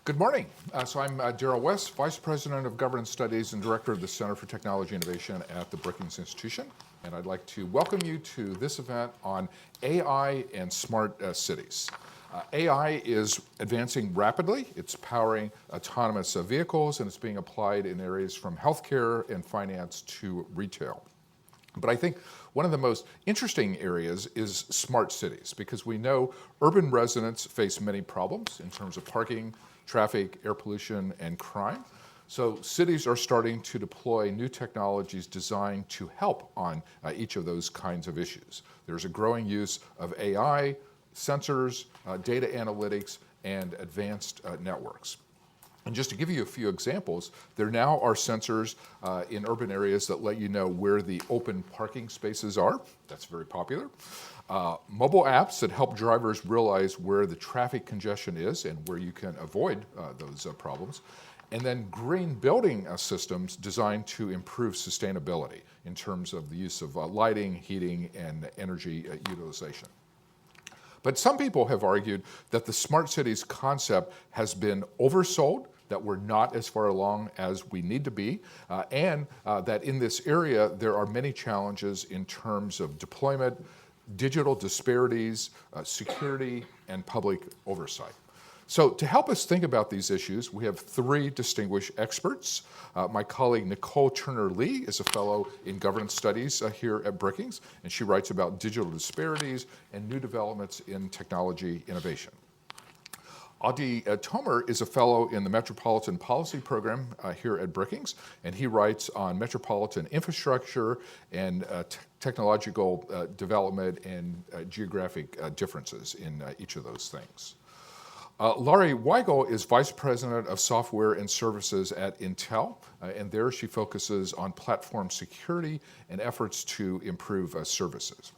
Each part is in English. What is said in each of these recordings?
Good morning. I'm Darrell West, Vice President of Governance Studies and Director of the Center for Technology Innovation at the Brookings Institution. And I'd like to welcome you to this event on AI and smart cities. AI is advancing rapidly. It's powering autonomous vehicles, and it's being applied in areas from healthcare and finance to retail. But I think one of the most interesting areas is smart cities, because we know urban residents face many problems in terms of parking, traffic, air pollution, and crime. So cities are starting to deploy new technologies designed to help on each of those kinds of issues. There's a growing use of AI, sensors, data analytics, and advanced networks. And just to give you a few examples, there now are sensors in urban areas that let you know where the open parking spaces are. That's very popular. Mobile apps that help drivers realize where the traffic congestion is and where you can avoid those problems. And then green building systems designed to improve sustainability in terms of the use of lighting, heating, and energy utilization. But some people have argued that the smart cities concept has been oversold, that we're not as far along as we need to be, and that in this area there are many challenges in terms of deployment, digital disparities, security, and public oversight. So to help us think about these issues, we have three distinguished experts. My colleague Nicole Turner-Lee is a fellow in governance studies here at Brookings, and she writes about digital disparities and new developments in technology innovation. Adi Tomer is a fellow in the Metropolitan Policy Program here at Brookings, and he writes on metropolitan infrastructure and technological development and geographic differences in each of those things. Laurie Weigel is Vice President of Software and Services at Intel, and there she focuses on platform security and efforts to improve services.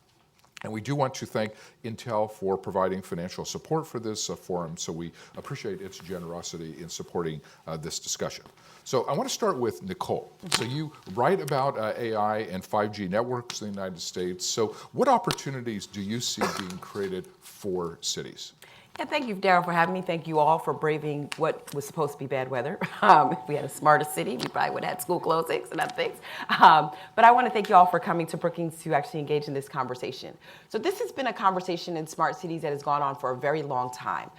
And we do want to thank Intel for providing financial support for this forum, so we appreciate its generosity in supporting this discussion. So I want to start with Nicole. So you write about AI and 5G networks in the United States. So what opportunities do you see being created for cities? Yeah, thank you, Darrell, for having me. Thank you all for braving what was supposed to be bad weather. If we had a smarter city, we probably would have had school closings and other things. But I want to thank you all for coming to Brookings to actually engage in this conversation. So this has been a conversation in smart cities that has gone on for a very long time.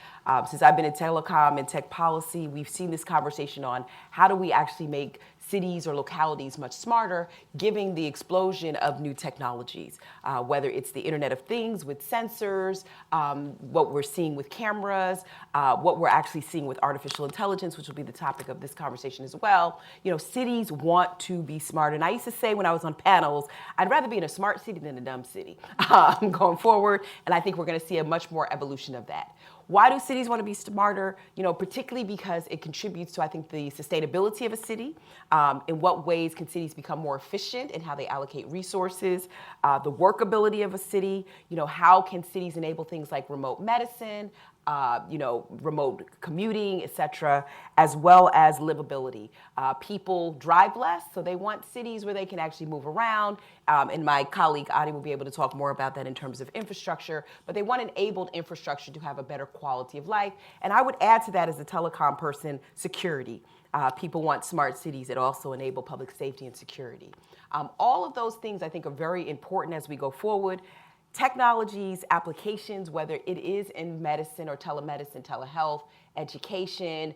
Since I've been in telecom and tech policy, we've seen this conversation on how do we actually make cities or localities much smarter, given the explosion of new technologies, whether it's the Internet of Things with sensors, what we're seeing with cameras, what we're actually seeing with artificial intelligence, which will be the topic of this conversation as well. You know, cities want to be smart. And I used to say when I was on panels, I'd rather be in a smart city than a dumb city going forward. And I think we're going to see a much more evolution of that. Why do cities want to be smarter? You know, particularly because it contributes to, I think, the sustainability of a city. In what ways can cities become more efficient in how they allocate resources? The workability of a city. You know, how can cities enable things like remote medicine, remote commuting, et cetera, as well as livability. People drive less, so they want cities where they can actually move around. And my colleague Adi will be able to talk more about that in terms of infrastructure, but they want enabled infrastructure to have a better quality of life. And I would add to that, as a telecom person, security. People want smart cities that also enable public safety and security. All of those things I think are very important as we go forward. Technologies, applications, whether it is in medicine or telemedicine, telehealth, education,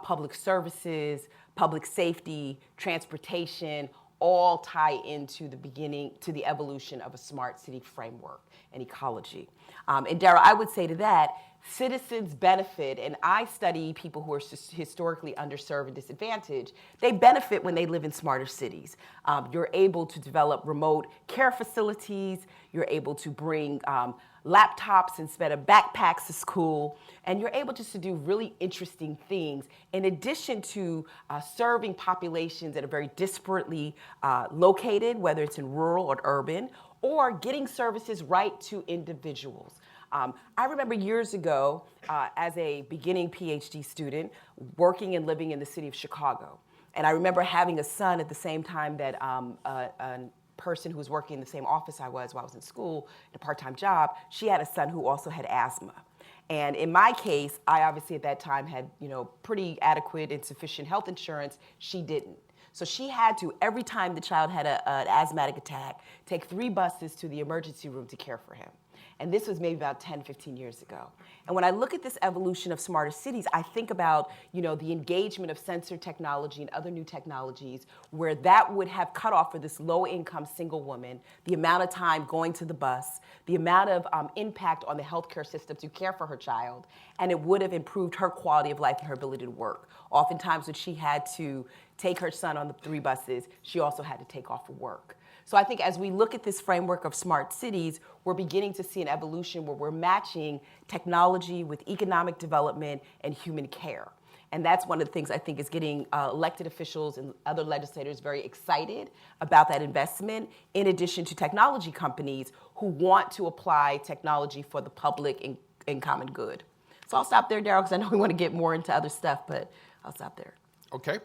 public services, public safety, transportation, all tie into the evolution of a smart city framework and ecology. And Darrell, I would say to that, citizens benefit, and I study people who are historically underserved and disadvantaged. They benefit when they live in smarter cities. You're able to develop remote care facilities. You're able to bring laptops instead of backpacks to school. And you're able just to do really interesting things in addition to serving populations that are very disparately located, whether it's in rural or urban, or getting services right to individuals. I remember years ago, as a beginning PhD student, working and living in the city of Chicago. And I remember having a son at the same time that a person who was working in the same office I was while I was in school, in a part-time job, she had a son who also had asthma. And in my case, I obviously at that time had, pretty adequate and sufficient health insurance. She didn't. So she had to, every time the child had an asthmatic attack, take 3 buses to the emergency room to care for him. And this was maybe about 10, 15 years ago. And when I look at this evolution of smarter cities, I think about, the engagement of sensor technology and other new technologies where that would have cut off for this low-income single woman the amount of time going to the bus, the amount of impact on the healthcare system to care for her child, and it would have improved her quality of life and her ability to work. Oftentimes when she had to take her son on the 3 buses, she also had to take off of work. So I think as we look at this framework of smart cities, we're beginning to see an evolution where we're matching technology with economic development and human care. And that's one of the things I think is getting elected officials and other legislators very excited about that investment, in addition to technology companies who want to apply technology for the public and common good. So I'll stop there, Daryl, because I know we want to get more into other stuff, but I'll stop there. Okay,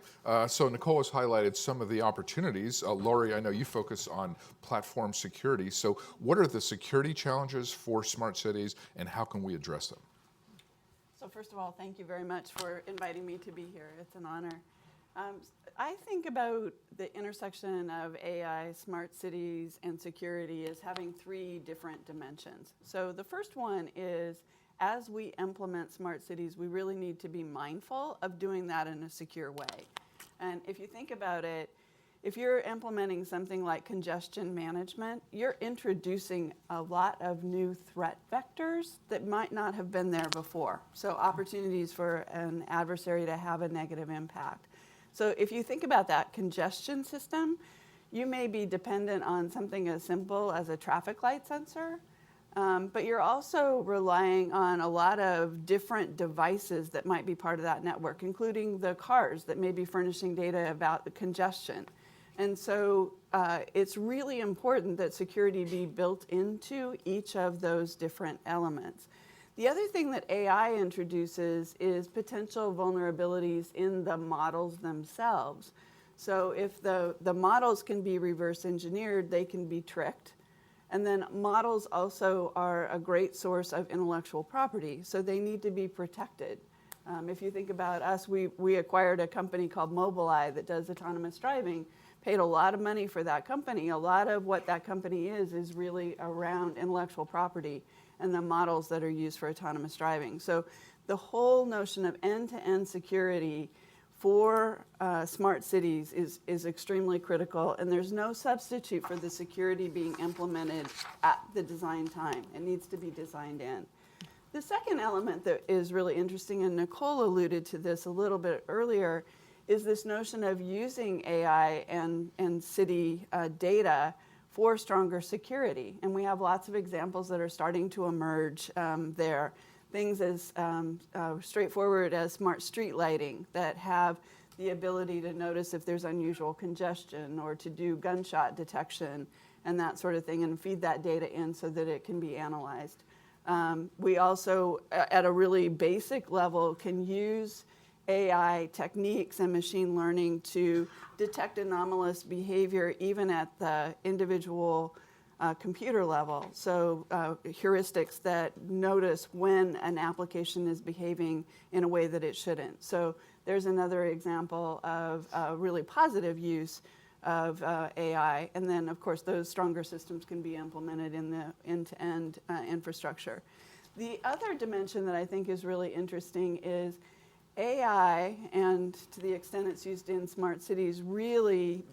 so Nicole has highlighted some of the opportunities. Lori, I know you focus on platform security. So what are the security challenges for smart cities and how can we address them? So first of all, thank you very much for inviting me to be here. It's an honor. I think about the intersection of AI, smart cities, and security as having 3 different dimensions. So the first one is, as we implement smart cities, we really need to be mindful of doing that in a secure way. And if you think about it, if you're implementing something like congestion management, you're introducing a lot of new threat vectors that might not have been there before. So opportunities for an adversary to have a negative impact. So if you think about that congestion system, you may be dependent on something as simple as a traffic light sensor. But you're also relying on a lot of different devices that might be part of that network, including the cars that may be furnishing data about the congestion. And so it's really important that security be built into each of those different elements. The other thing that AI introduces is potential vulnerabilities in the models themselves. So if the models can be reverse engineered, they can be tricked. And then models also are a great source of intellectual property, so they need to be protected. If you think about us, we acquired a company called Mobileye that does autonomous driving, paid a lot of money for that company. A lot of what that company is really around intellectual property and the models that are used for autonomous driving. So the whole notion of end-to-end security for smart cities is extremely critical, and there's no substitute for the security being implemented at the design time. It needs to be designed in. The second element that is really interesting, and Nicole alluded to this a little bit earlier, is this notion of using AI and city data for stronger security. And we have lots of examples that are starting to emerge there. Things as straightforward as smart street lighting that have the ability to notice if there's unusual congestion or to do gunshot detection and that sort of thing and feed that data in so that it can be analyzed. We also, at a really basic level, can use AI techniques and machine learning to detect anomalous behavior even at the individual computer level. So heuristics that notice when an application is behaving in a way that it shouldn't. So there's another example of really positive use of AI. And then, of course, those stronger systems can be implemented in the end-to-end infrastructure. The other dimension that I think is really interesting is AI, and to the extent it's used in smart cities, really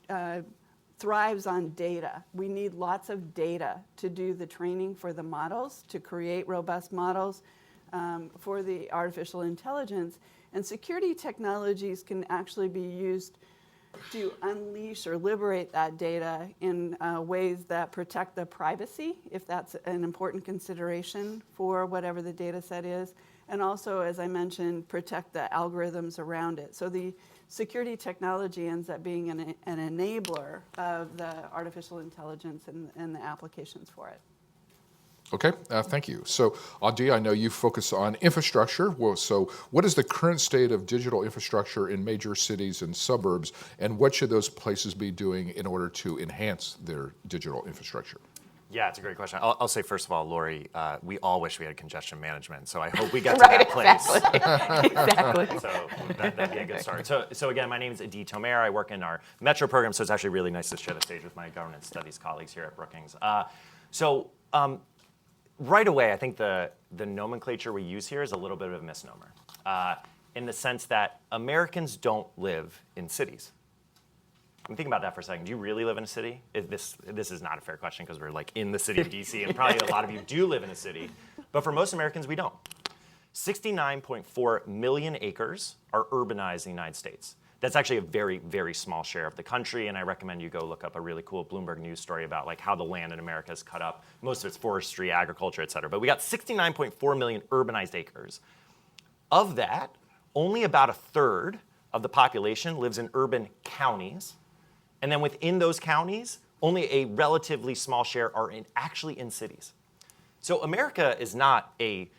thrives on data. We need lots of data to do the training for the models, to create robust models for the artificial intelligence. And security technologies can actually be used to unleash or liberate that data in ways that protect the privacy, if that's an important consideration for whatever the data set is, and also, as I mentioned, protect the algorithms around it. So the security technology ends up being an enabler of the artificial intelligence and the applications for it. Okay, thank you. So, Adi, I know you focus on infrastructure. Well, so what is the current state of digital infrastructure in major cities and suburbs, and what should those places be doing in order to enhance their digital infrastructure? Yeah, it's a great question. I'll say, first of all, Lori, we all wish we had congestion management, so I hope we get to Right, that place. exactly. So that'd be a good start. So again, my name is Adi Tomer. I work in our Metro program, so it's actually really nice to share the stage with my governance studies colleagues here at Brookings. Right away, I think the nomenclature we use here is a little bit of a misnomer, in the sense that Americans don't live in cities. I mean, think about that for a second. Do you really live in a city? This is not a fair question because we're like in the city of DC, and probably a lot of you do live in a city. But for most Americans, we don't. 69.4 million acres are urbanized in the United States. That's actually a very, very small share of the country, and I recommend you go look up a really cool Bloomberg News story about like how the land in America is cut up. Most of it's forestry, agriculture, et cetera. But we got 69.4 million urbanized acres. Of that, only about a third of the population lives in urban counties. And then within those counties, only a relatively small share are actually in cities. So America is not a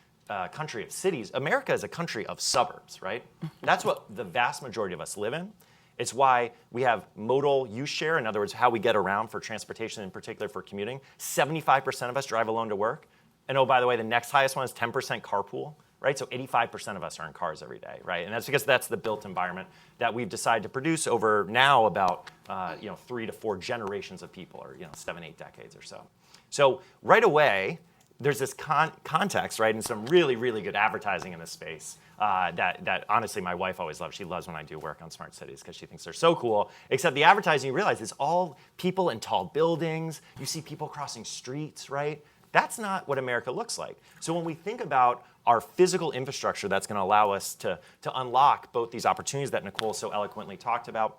country of cities. America is a country of suburbs, right? That's what the vast majority of us live in. It's why we have modal use share, in other words, how we get around for transportation, in particular for commuting. 75% of us drive alone to work. And oh, by the way, the next highest one is 10% carpool. Right? So 85% of us are in cars every day, right? And that's because that's the built environment that we've decided to produce over now about 3 to 4 generations of people, or 7, 8 decades or so. So right away, there's this context, right, and some really, really good advertising in this space that honestly my wife always loves. She loves when I do work on smart cities because she thinks they're so cool. Except the advertising, you realize, is all people in tall buildings. You see people crossing streets, right? That's not what America looks like. So when we think about our physical infrastructure that's going to allow us to unlock both these opportunities that Nicole so eloquently talked about,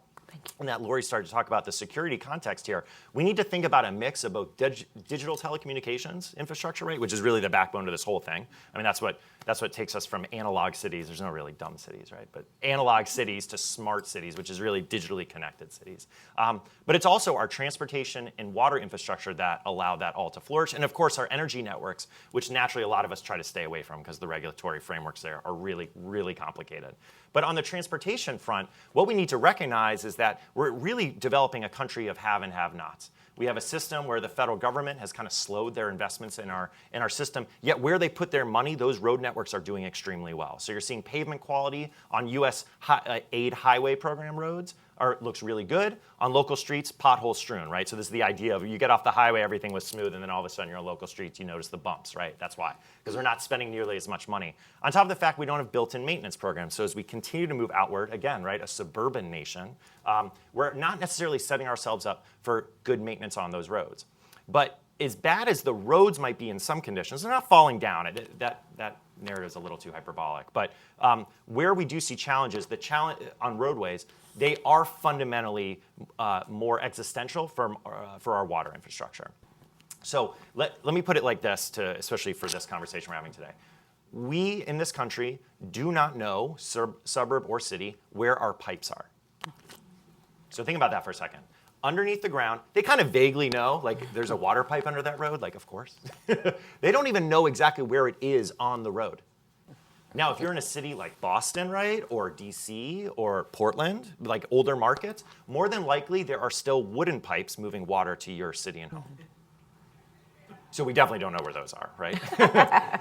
and that Lori started to talk about the security context here, we need to think about a mix of both digital telecommunications infrastructure, right, which is really the backbone to this whole thing. I mean, that's what takes us from analog cities. There's no really dumb cities, right? But analog cities to smart cities, which is really digitally connected cities. But it's also our transportation and water infrastructure that allow that all to flourish. And of course, our energy networks, which naturally a lot of us try to stay away from because the regulatory frameworks there are really, really complicated. But on the transportation front, what we need to recognize is that we're really developing a country of have and have-nots. We have a system where the federal government has kind of slowed their investments in our system, yet where they put their money, those road networks are doing extremely well. So you're seeing pavement quality on U.S. aid highway program roads looks really good. On local streets, potholes strewn, right? So this is the idea of you get off the highway, everything was smooth, and then all of a sudden you're on local streets, you notice the bumps, right? That's why, because we're not spending nearly as much money. On top of the fact we don't have built-in maintenance programs, so as we continue to move outward, again, right, a suburban nation, we're not necessarily setting ourselves up for good maintenance on those roads. But as bad as the roads might be in some conditions, they're not falling down. That narrative is a little too hyperbolic. But where we do see challenges, the challenge on roadways, they are fundamentally more existential for our water infrastructure. So let me put it like this, especially for this conversation we're having today. We in this country do not know, suburb or city, where our pipes are. So think about that for a second. Underneath the ground, they kind of vaguely know, like there's a water pipe under that road, like of course. They don't even know exactly where it is on the road. Now, if you're in a city like Boston, right, or DC or Portland, like older markets, more than likely there are still wooden pipes moving water to your city and home. So we definitely don't know where those are, right?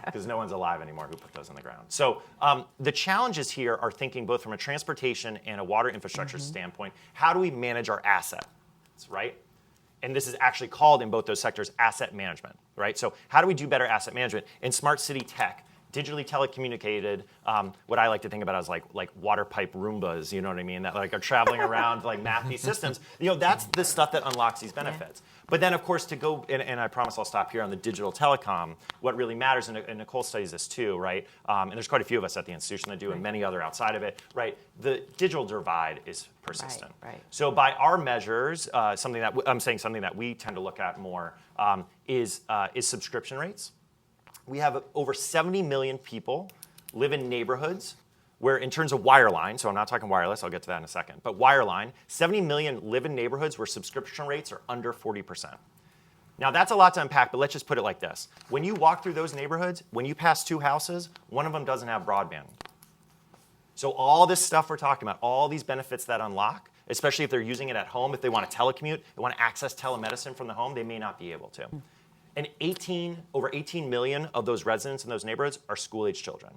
Because no one's alive anymore who put those on the ground. So the challenges here are thinking both from a transportation and a water infrastructure standpoint, how do we manage our assets, right? And this is actually called in both those sectors asset management, right? So how do we do better asset management? In smart city tech, digitally telecommunicated, what I like to think about as like water pipe Roombas, you know what I mean? That like are traveling around like map these systems. That's the stuff that unlocks these benefits. But then of course to go, and I promise I'll stop here on the digital telecom, what really matters, and Nicole studies this too, right? And there's quite a few of us at the institution that do, and many other outside of it, right? The digital divide is persistent. Right. So by our measures, something that we tend to look at more is subscription rates. We have over 70 million people live in neighborhoods where, in terms of wireline, so I'm not talking wireless, I'll get to that in a second, but wireline, 70 million live in neighborhoods where subscription rates are under 40%. Now, that's a lot to unpack, but let's just put it like this. When you walk through those neighborhoods, when you pass 2 houses, one of them doesn't have broadband. So all this stuff we're talking about, all these benefits that unlock, especially if they're using it at home, if they want to telecommute, they want to access telemedicine from the home, they may not be able to. And over 18 million of those residents in those neighborhoods are school-age children.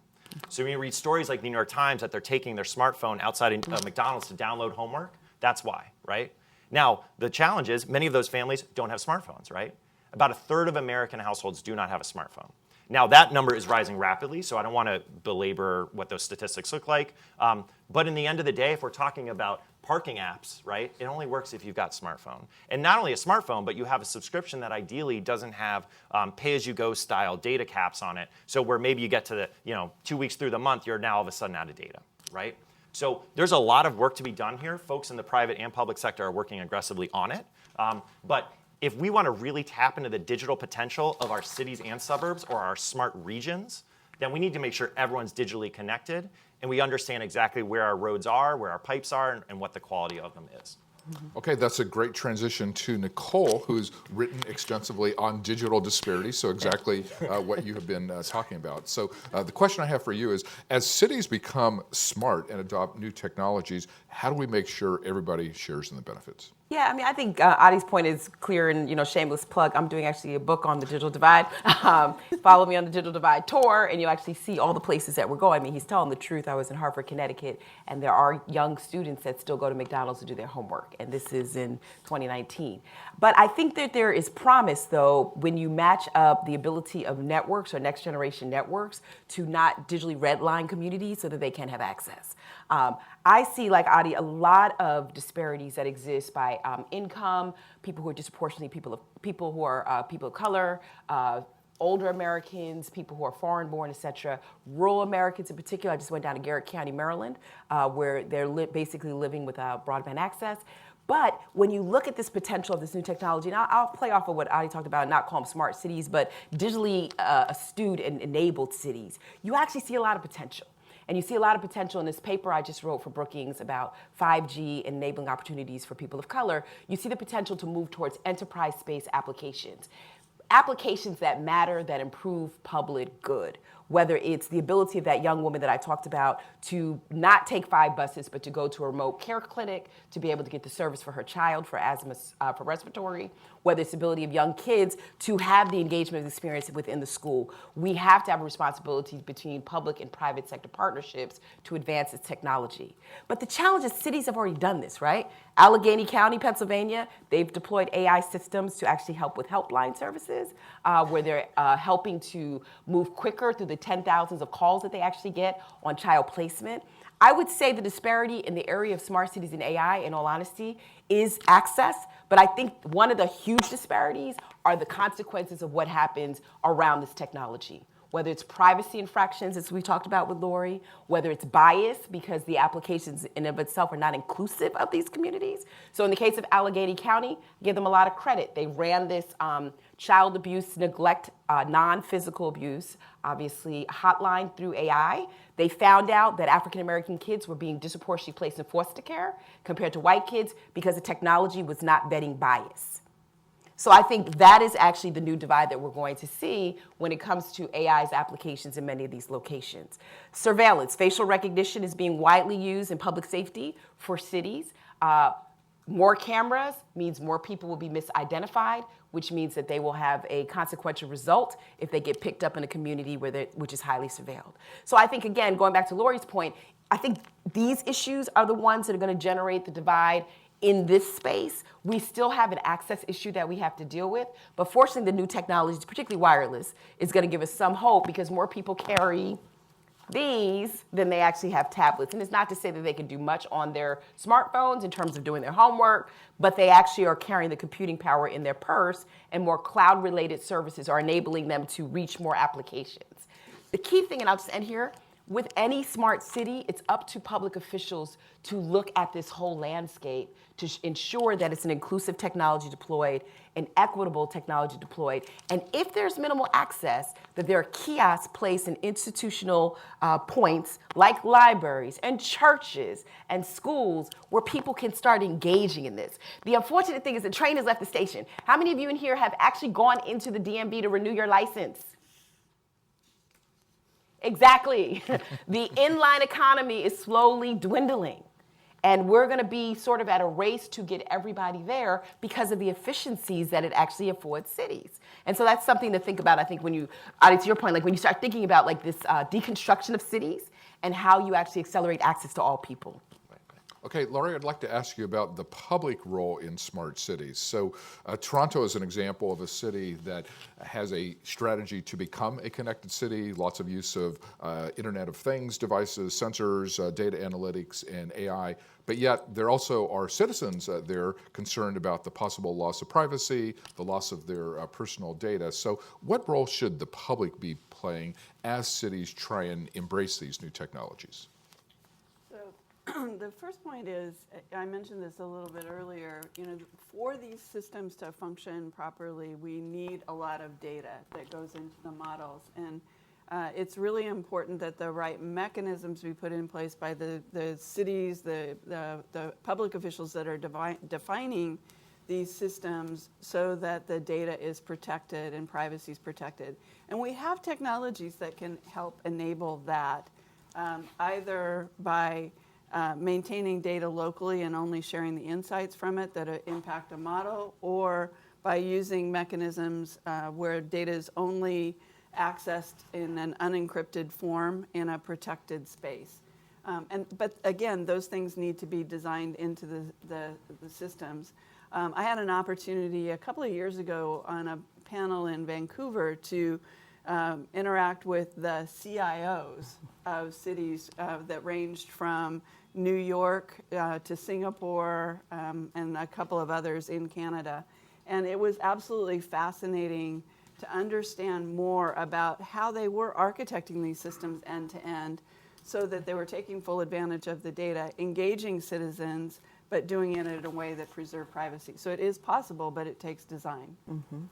So when you read stories like the New York Times that they're taking their smartphone outside of McDonald's to download homework, that's why, right? Now, the challenge is many of those families don't have smartphones, right? About a third of American households do not have a smartphone. Now, that number is rising rapidly, so I don't want to belabor what those statistics look like. But in the end of the day, if we're talking about parking apps, right, it only works if you've got a smartphone. And not only a smartphone, but you have a subscription that ideally doesn't have pay-as-you-go style data caps on it. So where maybe you get to the 2 weeks through the month, you're now all of a sudden out of data, right? So there's a lot of work to be done here. Folks in the private and public sector are working aggressively on it. But if we want to really tap into the digital potential of our cities and suburbs or our smart regions, then we need to make sure everyone's digitally connected and we understand exactly where our roads are, where our pipes are, and what the quality of them is. Okay, that's a great transition to Nicole, who's written extensively on digital disparity, so exactly what you have been talking about. So the question I have for you is, as cities become smart and adopt new technologies, how do we make sure everybody shares in the benefits? Yeah, I mean, I think Adi's point is clear, and shameless plug. I'm doing actually a book on the digital divide. Follow me on the Digital Divide tour, and you'll actually see all the places that we're going. I mean, he's telling the truth. I was in Hartford, Connecticut, and there are young students that still go to McDonald's to do their homework, and this is in 2019. But I think that there is promise, though, when you match up the ability of networks or next generation networks to not digitally redline communities so that they can have access. I see, like Adi, a lot of disparities that exist by income, people who are disproportionately people who are people of color, older Americans, people who are foreign-born, et cetera. Rural Americans in particular. I just went down to Garrett County, Maryland, where they're basically living without broadband access. But when you look at this potential of this new technology, and I'll play off of what Adi talked about, not call them smart cities, but digitally astute and enabled cities, you actually see a lot of potential. And you see a lot of potential in this paper I just wrote for Brookings about 5G enabling opportunities for people of color. You see the potential to move towards enterprise space applications. Applications that matter, that improve public good. Whether it's the ability of that young woman that I talked about to not take 5 buses, but to go to a remote care clinic to be able to get the service for her child for asthma, for respiratory. Whether it's the ability of young kids to have the engagement experience within the school. We have to have a responsibility between public and private sector partnerships to advance this technology. But the challenge is cities have already done this, right? Allegheny County, Pennsylvania, they've deployed AI systems to actually help with helpline services, where they're helping to move quicker through the 10,000s of calls that they actually get on child placement. I would say the disparity in the area of smart cities and AI, in all honesty, is access. But I think one of the huge disparities are the consequences of what happens around this technology. Whether it's privacy infractions, as we talked about with Lori, whether it's bias because the applications in of itself are not inclusive of these communities. So in the case of Allegheny County, give them a lot of credit. They ran this child abuse, neglect, non-physical abuse, obviously hotline through AI. They found out that African American kids were being disproportionately placed in foster care compared to white kids because the technology was not vetting bias. So I think that is actually the new divide that we're going to see when it comes to AI's applications in many of these locations. Surveillance, facial recognition is being widely used in public safety for cities. More cameras means more people will be misidentified, which means that they will have a consequential result if they get picked up in a community which is highly surveilled. So I think, again, going back to Lori's point, I think these issues are the ones that are going to generate the divide in this space. We still have an access issue that we have to deal with, but fortunately the new technologies, particularly wireless, is going to give us some hope because more people carry these than they actually have tablets. And it's not to say that they can do much on their smartphones in terms of doing their homework, but they actually are carrying the computing power in their purse, and more cloud-related services are enabling them to reach more applications. The key thing, and I'll just end here, with any smart city, it's up to public officials to look at this whole landscape to ensure that it's an inclusive technology deployed, an equitable technology deployed, and if there's minimal access, that there are kiosks placed in institutional points like libraries and churches and schools where people can start engaging in this. The unfortunate thing is the train has left the station. How many of you in here have actually gone into the DMV to renew your license? Exactly. The inline economy is slowly dwindling. And we're going to be sort of at a race to get everybody there because of the efficiencies that it actually affords cities. And so that's something to think about, I think, when you, Adi, to your point, like when you start thinking about like this deconstruction of cities and how you actually accelerate access to all people. Okay, Laurie, I'd like to ask you about the public role in smart cities. So Toronto is an example of a city that has a strategy to become a connected city, lots of use of Internet of Things devices, sensors, data analytics, and AI. But yet there also are citizens there concerned about the possible loss of privacy, the loss of their personal data. So what role should the public be playing as cities try and embrace these new technologies? The first point is, I mentioned this a little bit earlier, for these systems to function properly, we need a lot of data that goes into the models. And it's really important that the right mechanisms be put in place by the cities, the public officials that are defining these systems so that the data is protected and privacy is protected. And we have technologies that can help enable that, either by maintaining data locally and only sharing the insights from it that impact a model, or by using mechanisms where data is only accessed in an unencrypted form in a protected space. But again, those things need to be designed into the systems. I had an opportunity a couple of years ago on a panel in Vancouver to interact with the CIOs of cities that ranged from New York to Singapore and a couple of others in Canada. And it was absolutely fascinating to understand more about how they were architecting these systems end to end so that they were taking full advantage of the data, engaging citizens, but doing it in a way that preserved privacy. So it is possible, but it takes design. Mm-hmm.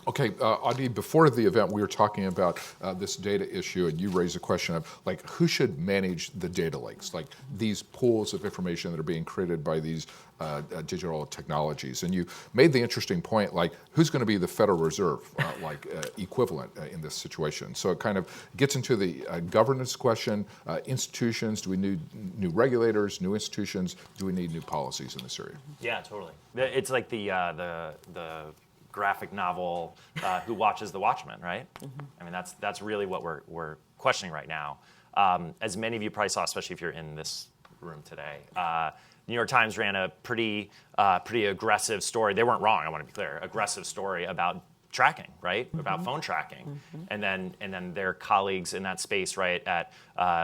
Okay, Adi, before the event, we were talking about this data issue, and you raised a question of, like, who should manage the data lakes, like these pools of information that are being created by these digital technologies. And you made the interesting point, like, who's going to be the Federal Reserve, equivalent in this situation? So it kind of gets into the governance question, institutions, do we need new regulators, new institutions, do we need new policies in this area? Yeah, totally. It's like the graphic novel, Who Watches the Watchmen, right? Mm-hmm. I mean, that's really what we're questioning right now. As many of you probably saw, especially if you're in this room today, New York Times ran a pretty aggressive story. They weren't wrong, I want to be clear. Aggressive story about tracking, right? Mm-hmm. About phone tracking. Mm-hmm. And then their colleagues in that space, right, at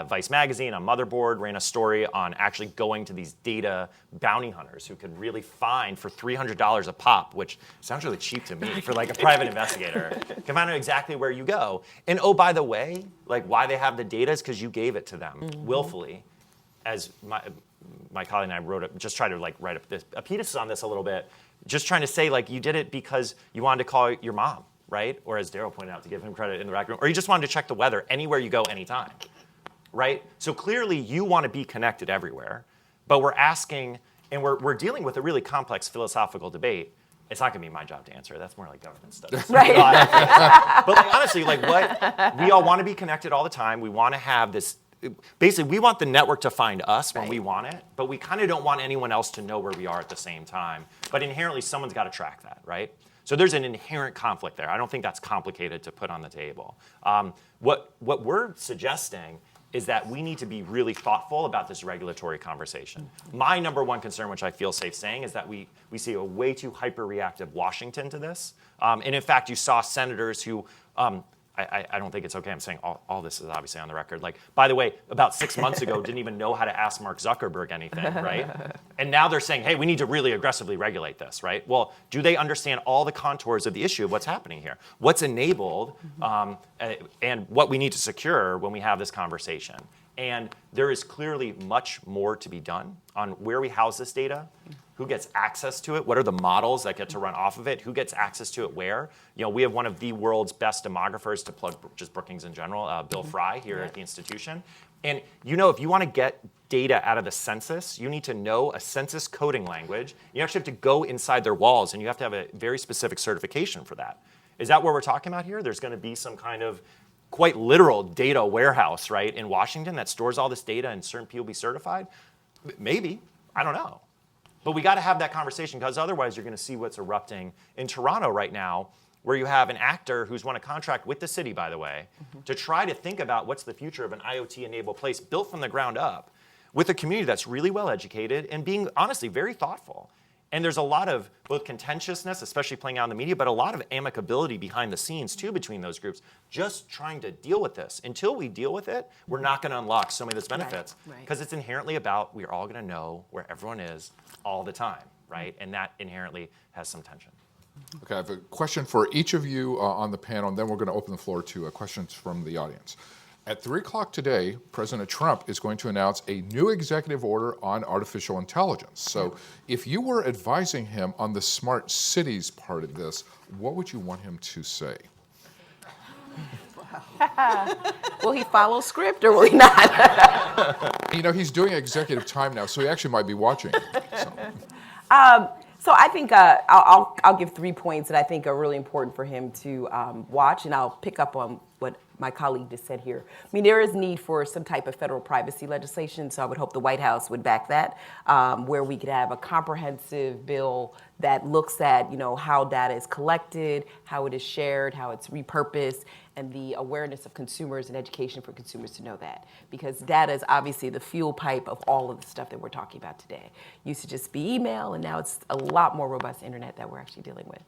Vice Magazine on Motherboard ran a story on actually going to these data bounty hunters who could really find for $300 a pop, which sounds really cheap to me for like a private investigator, can find out exactly where you go. And oh, by the way, like why they have the data is because you gave it to them willfully. As my colleague and I just tried to like write a piece on this a little bit, just trying to say, like, you did it because you wanted to call your mom, right? Or as Daryl pointed out, to give him credit in the rec room, or you just wanted to check the weather anywhere you go, anytime, right? So clearly you want to be connected everywhere, but we're asking, and we're dealing with a really complex philosophical debate. It's not going to be my job to answer. That's more like government studies. Right. But like, honestly, like what we all want to be connected all the time. We want to have this. Basically, we want the network to find us when we want it, but we kind of don't want anyone else to know where we are at the same time. But inherently, someone's got to track that, right? So there's an inherent conflict there. I don't think that's complicated to put on the table. What we're suggesting is that we need to be really thoughtful about this regulatory conversation. My number one concern, which I feel safe saying, is that we see a way too hyper-reactive Washington to this. And in fact, you saw senators who I don't think it's okay. I'm saying all this is obviously on the record. Like, by the way, about 6 months ago, didn't even know how to ask Mark Zuckerberg anything, right? And now they're saying, hey, we need to really aggressively regulate this, right? Well, do they understand all the contours of the issue of what's happening here? What's enabled and what we need to secure when we have this conversation? And there is clearly much more to be done on where we house this data, who gets access to it, what are the models that get to run off of it, who gets access to it where. You know, we have one of the world's best demographers, to plug just Brookings in general, Bill Fry here at the institution. And you know, if you want to get data out of the census, you need to know a census coding language. You actually have to go inside their walls, and you have to have a very specific certification for that. Is that what we're talking about here? There's going to be some kind of quite literal data warehouse, right, in Washington that stores all this data and certain people be certified? Maybe. I don't know. But we got to have that conversation because otherwise you're going to see what's erupting in Toronto right now, where you have an actor who's won a contract with the city, by the way, to try to think about what's the future of an IoT-enabled place built from the ground up with a community that's really well educated and being, honestly, very thoughtful. And there's a lot of both contentiousness, especially playing out in the media, but a lot of amicability behind the scenes, too, between those groups, just trying to deal with this. Until we deal with it, we're not going to unlock so many of those benefits because it's inherently about we're all going to know where everyone is all the time, right? And that inherently has some tension. Okay, I have a question for each of you on the panel, and then we're going to open the floor to questions from the audience. At 3 o'clock today, President Trump is going to announce a new executive order on artificial intelligence. So if you were advising him on the smart cities part of this, what would you want him to say? Will he follow script or will he not? You know, he's doing executive time now, so he actually might be watching. So. So I think I'll give 3 points that I think are really important for him to watch, and I'll pick up on what my colleague just said here. I mean, there is need for some type of federal privacy legislation, so I would hope the White House would back that, where we could have a comprehensive bill that looks at, how data is collected, how it is shared, how it's repurposed, and the awareness of consumers and education for consumers to know that. Because data is obviously the fuel pipe of all of the stuff that we're talking about today. It used to just be email, and now it's a lot more robust internet that we're actually dealing with.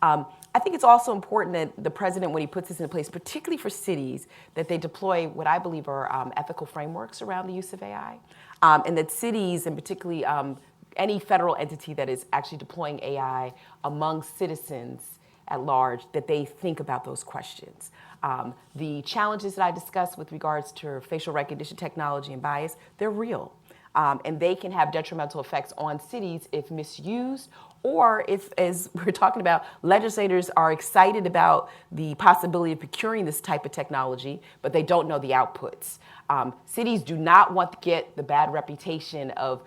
I think it's also important that the president, when he puts this in place, particularly for cities, that they deploy what I believe are ethical frameworks around the use of AI, and that cities, and particularly any federal entity that is actually deploying AI among citizens at large, that they think about those questions. The challenges that I discussed with regards to facial recognition technology and bias, they're real. And they can have detrimental effects on cities if misused, or if, as we're talking about, legislators are excited about the possibility of procuring this type of technology, but they don't know the outputs. Cities do not want to get the bad reputation of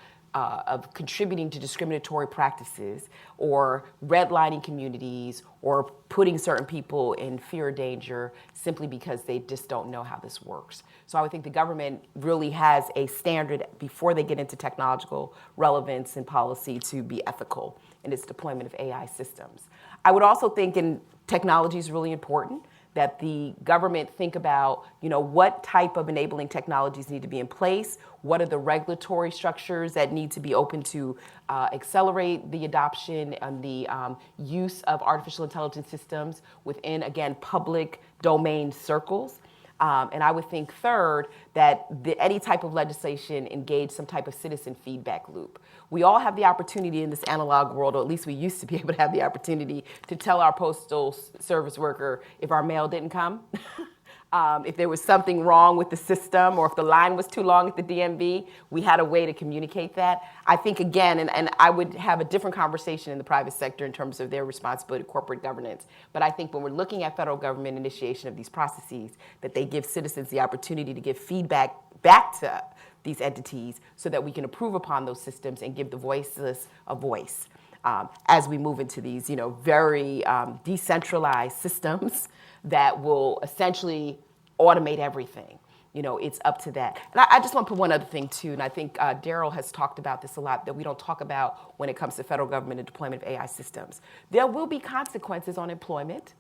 contributing to discriminatory practices or redlining communities or putting certain people in fear or danger simply because they just don't know how this works. So I would think the government really has a standard before they get into technological relevance and policy to be ethical in its deployment of AI systems. I would also think, and technology is really important, that the government think about, what type of enabling technologies need to be in place, what are the regulatory structures that need to be open to accelerate the adoption and the use of artificial intelligence systems within, again, public domain circles. And I would think third, that any type of legislation engage some type of citizen feedback loop. We all have the opportunity in this analog world, or at least we used to be able to have the opportunity to tell our postal service worker if our mail didn't come, if there was something wrong with the system, or if the line was too long at the DMV, we had a way to communicate that. I think, again, and I would have a different conversation in the private sector in terms of their responsibility to corporate governance, but I think when we're looking at federal government initiation of these processes, that they give citizens the opportunity to give feedback back to these entities so that we can improve upon those systems and give the voiceless a voice. As we move into these, very decentralized systems that will essentially automate everything. It's up to that. And I just want to put one other thing too, and I think Daryl has talked about this a lot, that we don't talk about when it comes to federal government and deployment of AI systems. There will be consequences on employment.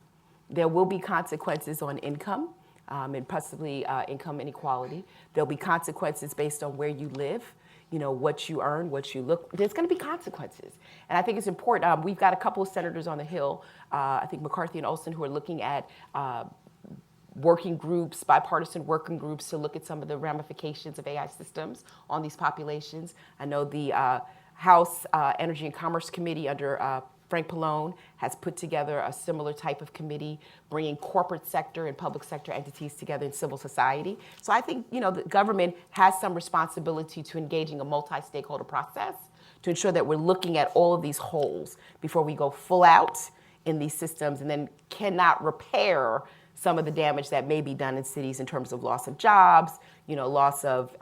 There will be consequences on income, and possibly income inequality. There'll be consequences based on where you live, what you earn, what you look. There's going to be consequences. And I think it's important. We've got a couple of senators on the Hill, I think McCarthy and Olson, who are looking at working groups, bipartisan working groups, to look at some of the ramifications of AI systems on these populations. I know the House Energy and Commerce Committee under Frank Pallone has put together a similar type of committee, bringing corporate sector and public sector entities together in civil society. So I think, the government has some responsibility to engaging a multi-stakeholder process to ensure that we're looking at all of these holes before we go full out in these systems and then cannot repair some of the damage that may be done in cities in terms of loss of jobs, loss of,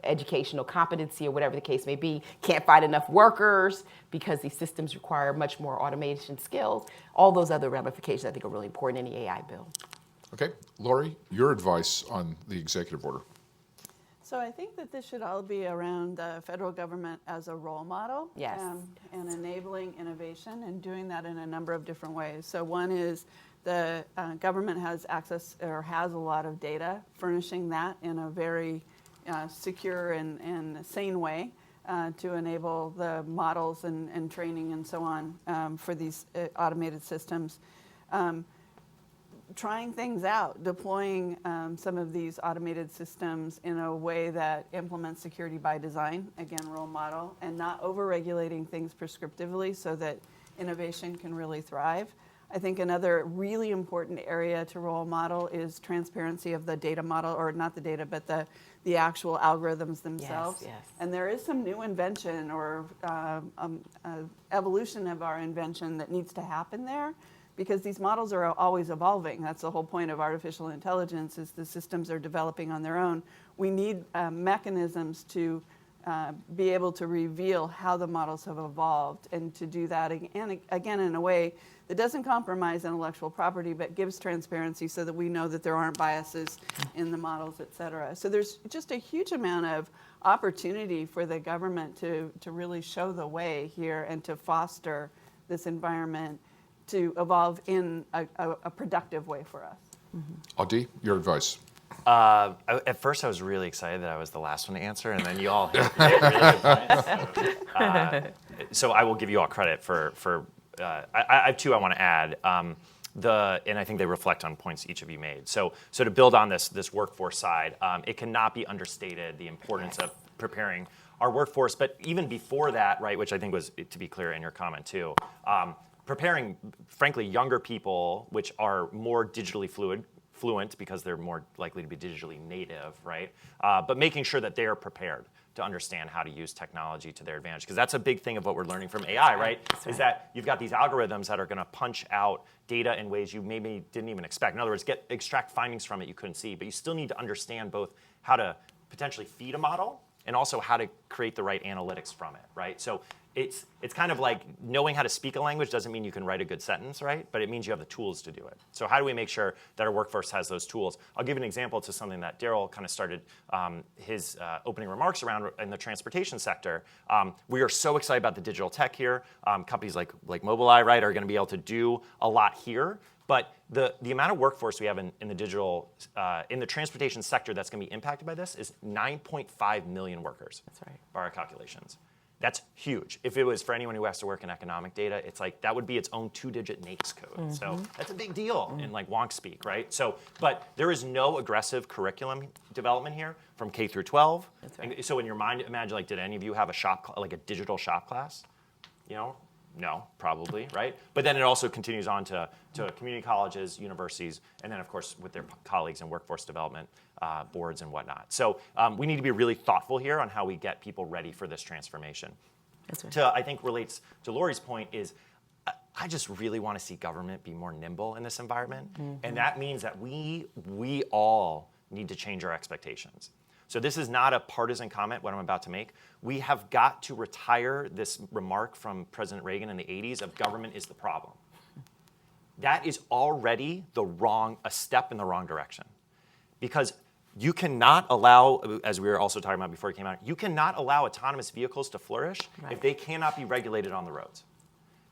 educational competency or whatever the case may be. Can't find enough workers because these systems require much more automation skills. All those other ramifications I think are really important in the AI bill. Okay, Lori, your advice on the executive order. So I think that this should all be around the federal government as a role model. Yes. And enabling innovation and doing that in a number of different ways. So one is the government has access or has a lot of data, furnishing that in a very secure and sane way to enable the models and training and so on for these automated systems. Trying things out, deploying some of these automated systems in a way that implements security by design, again, role model, and not over-regulating things prescriptively so that innovation can really thrive. I think another really important area to role model is transparency of the data model, or not the data, but the actual algorithms themselves. Yes, yes. And there is some new invention or evolution of our invention that needs to happen there, because these models are always evolving. That's the whole point of artificial intelligence, is the systems are developing on their own. We need mechanisms to be able to reveal how the models have evolved, and to do that again in a way that doesn't compromise intellectual property, but gives transparency so that we know that there aren't biases in the models, et cetera. So there's just a huge amount of opportunity for the government to really show the way here and to foster this environment to evolve in a productive way for us. Adi, your advice. At first, I was really excited that I was the last one to answer, and then you all hit really good points. So I will give you all credit for I have two I want to add. And I think they reflect on points each of you made. So to build on this workforce side, it cannot be understated the importance of preparing our workforce. But even before that, right, which I think was, to be clear in your comment too, preparing, frankly, younger people, which are more digitally fluent because they're more likely to be digitally native, right? But making sure that they are prepared to understand how to use technology to their advantage. Because that's a big thing of what we're learning from AI, right? Is that you've got these algorithms that are going to punch out data in ways you maybe didn't even expect. In other words, extract findings from it you couldn't see. But you still need to understand both how to potentially feed a model and also how to create the right analytics from it, right? So it's kind of like knowing how to speak a language doesn't mean you can write a good sentence, right? But it means you have the tools to do it. So how do we make sure that our workforce has those tools? I'll give an example to something that Daryl kind of started his opening remarks around in the transportation sector. We are so excited about the digital tech here. Companies like Mobileye, right, are going to be able to do a lot here. But the amount of workforce we have in the digital, in the transportation sector that's going to be impacted by this is 9.5 million workers. That's right. By our calculations. That's huge. If it was for anyone who has to work in economic data, it's like that would be its own 2-digit NAICS code. So that's a big deal in like wonk speak, right? So, but there is no aggressive curriculum development here from K through 12. That's right. And so in your mind, imagine like, did any of you have a shop, like a digital shop class? You know? No, probably, right? But then it also continues on to community colleges, universities, and then of course with their colleagues in workforce development boards and whatnot. So we need to be really thoughtful here on how we get people ready for this transformation. That's right. I think relates to Lori's point is, I just really want to see government be more nimble in this environment. And that means that we all need to change our expectations. So this is not a partisan comment, what I'm about to make. We have got to retire this remark from President Reagan in the 80s of government is the problem. That is already a step in the wrong direction. Because you cannot allow, as we were also talking about before it came out, you cannot allow autonomous vehicles to flourish if they cannot be regulated on the roads.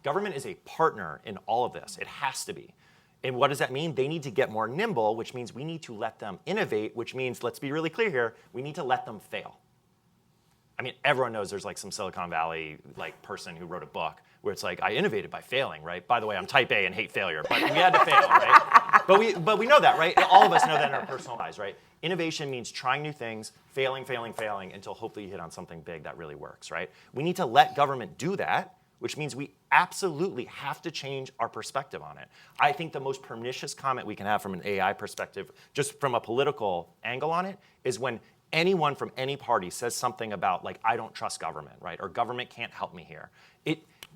Government is a partner in all of this. It has to be. And what does that mean? They need to get more nimble, which means we need to let them innovate, which means, let's be really clear here, we need to let them fail. I mean, everyone knows there's like some Silicon Valley like person who wrote a book where it's like, I innovated by failing, right? By the way, I'm type A and hate failure, but we had to fail, right? But we know that, right? All of us know that in our personal lives, right? Innovation means trying new things, failing until hopefully you hit on something big that really works, right? We need to let government do that, which means we absolutely have to change our perspective on it. I think the most pernicious comment we can have from an AI perspective, just from a political angle on it, is when anyone from any party says something about like, I don't trust government, right? Or government can't help me here.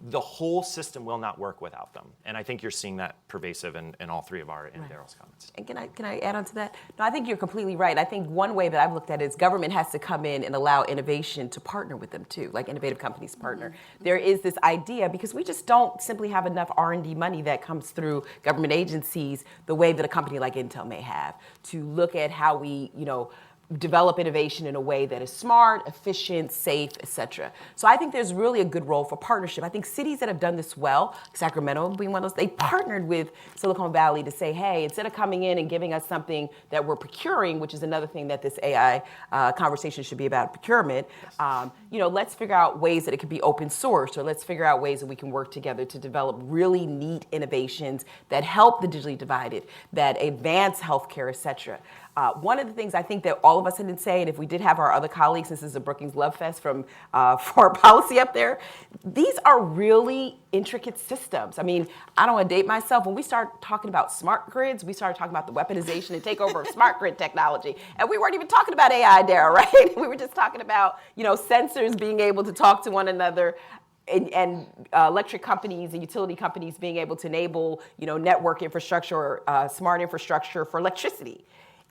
The whole system will not work without them. And I think you're seeing that pervasive in all three of our, in Daryl's comments. And can I add on to that? No, I think you're completely right. I think one way that I've looked at it is government has to come in and allow innovation to partner with them too, like innovative companies partner. There is this idea, because we just don't simply have enough R&D money that comes through government agencies the way that a company like Intel may have, to look at how we, develop innovation in a way that is smart, efficient, safe, et cetera. So I think there's really a good role for partnership. I think cities that have done this well, Sacramento being one of those, they partnered with Silicon Valley to say, hey, instead of coming in and giving us something that we're procuring, which is another thing that this AI conversation should be about, procurement, let's figure out ways that it could be open source, or let's figure out ways that we can work together to develop really neat innovations that help the digitally divided, that advance healthcare, et cetera. One of the things I think that all of us didn't say, and if we did have our other colleagues, this is a Brookings Love Fest from foreign policy up there, these are really intricate systems. I mean, I don't want to date myself. When we start talking about smart grids, we started talking about the weaponization and takeover of smart grid technology. And we weren't even talking about AI there, right? We were just talking about, sensors being able to talk to one another, and electric companies and utility companies being able to enable, network infrastructure, smart infrastructure for electricity.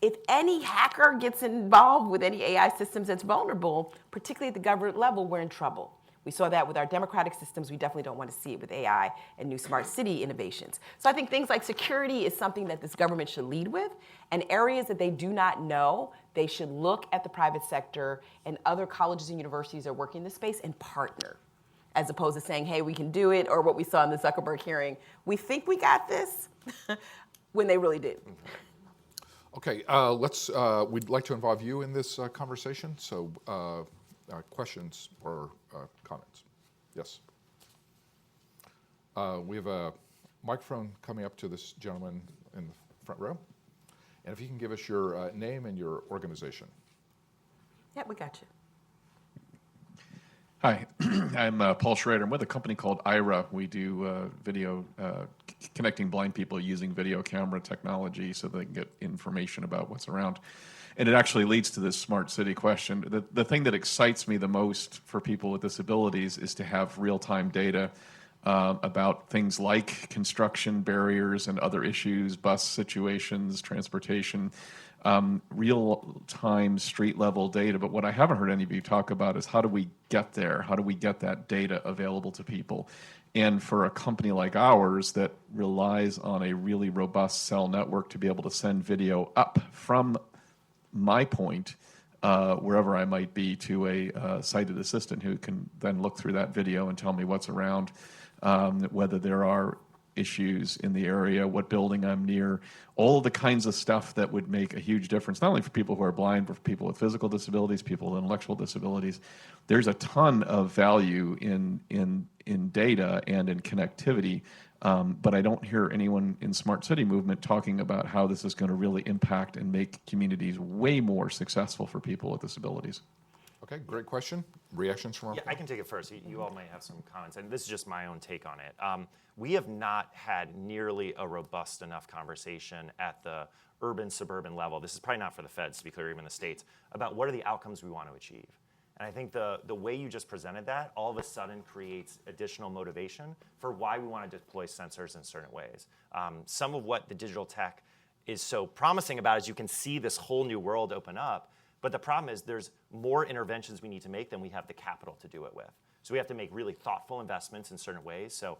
If any hacker gets involved with any AI systems that's vulnerable, particularly at the government level, we're in trouble. We saw that with our democratic systems. We definitely don't want to see it with AI and new smart city innovations. So I think things like security is something that this government should lead with, and areas that they do not know, they should look at the private sector, and other colleges and universities are working in this space and partner, as opposed to saying, hey, we can do it, or what we saw in the Zuckerberg hearing, we think we got this, when they really did. Okay, we'd like to involve you in this conversation, so questions or comments? Yes. We have a microphone coming up to this gentleman in the front row. And if you can give us your name and your organization. Yeah, we got you. Hi, I'm Paul Schrader. I'm with a company called IRA. We do video, connecting blind people using video camera technology so they can get information about what's around. And it actually leads to this smart city question. The thing that excites me the most for people with disabilities is to have real-time data about things like construction barriers and other issues, bus situations, transportation, real-time street-level data. But what I haven't heard any of you talk about is how do we get there? How do we get that data available to people? And for a company like ours that relies on a really robust cell network to be able to send video up from my point, wherever I might be, to a sighted assistant who can then look through that video and tell me what's around, whether there are issues in the area, what building I'm near, all of the kinds of stuff that would make a huge difference, not only for people who are blind, but for people with physical disabilities, people with intellectual disabilities. There's a ton of value in data and in connectivity, but I don't hear anyone in Smart City movement talking about how this is going to really impact and make communities way more successful for people with disabilities. Okay, great question. Reactions from our I can take it first. You all might have some comments, and this is just my own take on it. We have not had nearly a robust enough conversation at the urban-suburban level. This is probably not for the feds, to be clear, even the states, about what are the outcomes we want to achieve. And I think the way you just presented that all of a sudden creates additional motivation for why we want to deploy sensors in certain ways. Some of what the digital tech is so promising about is you can see this whole new world open up. But the problem is there's more interventions we need to make than we have the capital to do it with. So we have to make really thoughtful investments in certain ways. So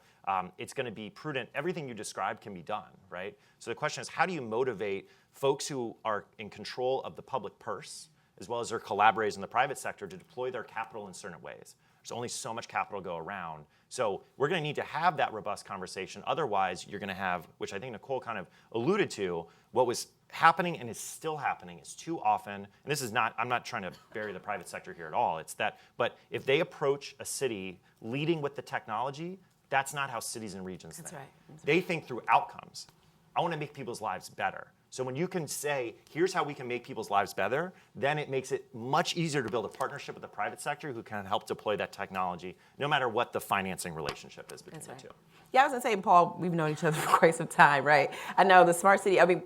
it's going to be prudent. Everything you described can be done, right? So the question is, how do you motivate folks who are in control of the public purse, as well as their collaborators in the private sector, to deploy their capital in certain ways? There's only so much capital to go around. So we're going to need to have that robust conversation. Otherwise, you're going to have, which I think Nicole kind of alluded to, what was happening and is still happening is too often, and this is not, I'm not trying to bury the private sector here at all, it's that, but if they approach a city leading with the technology, that's not how cities and regions think. Right. They think through outcomes. I want to make people's lives better. So when you can say, here's how we can make people's lives better, then it makes it much easier to build a partnership with the private sector who can help deploy that technology, no matter what the financing relationship is between the two. Yeah, I was going to say, Paul, we've known each other for quite some time, right? I know the smart city, I mean,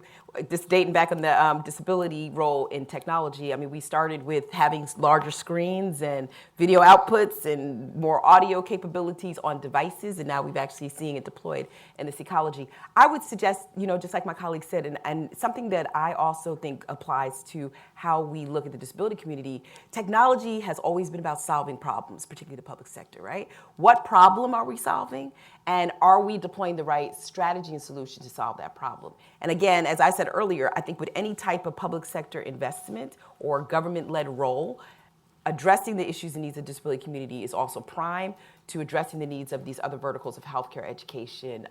just dating back on the disability role in technology, I mean, we started with having larger screens and video outputs and more audio capabilities on devices, and now we've actually seen it deployed in this ecology. I would suggest, just like my colleague said, and something that I also think applies to how we look at the disability community, technology has always been about solving problems, particularly the public sector, right? What problem are we solving? And are we deploying the right strategy and solution to solve that problem? And again, as I said earlier, I think with any type of public sector investment or government-led role, addressing the issues and needs of the disability community is also prime to addressing the needs of these other verticals of healthcare, education,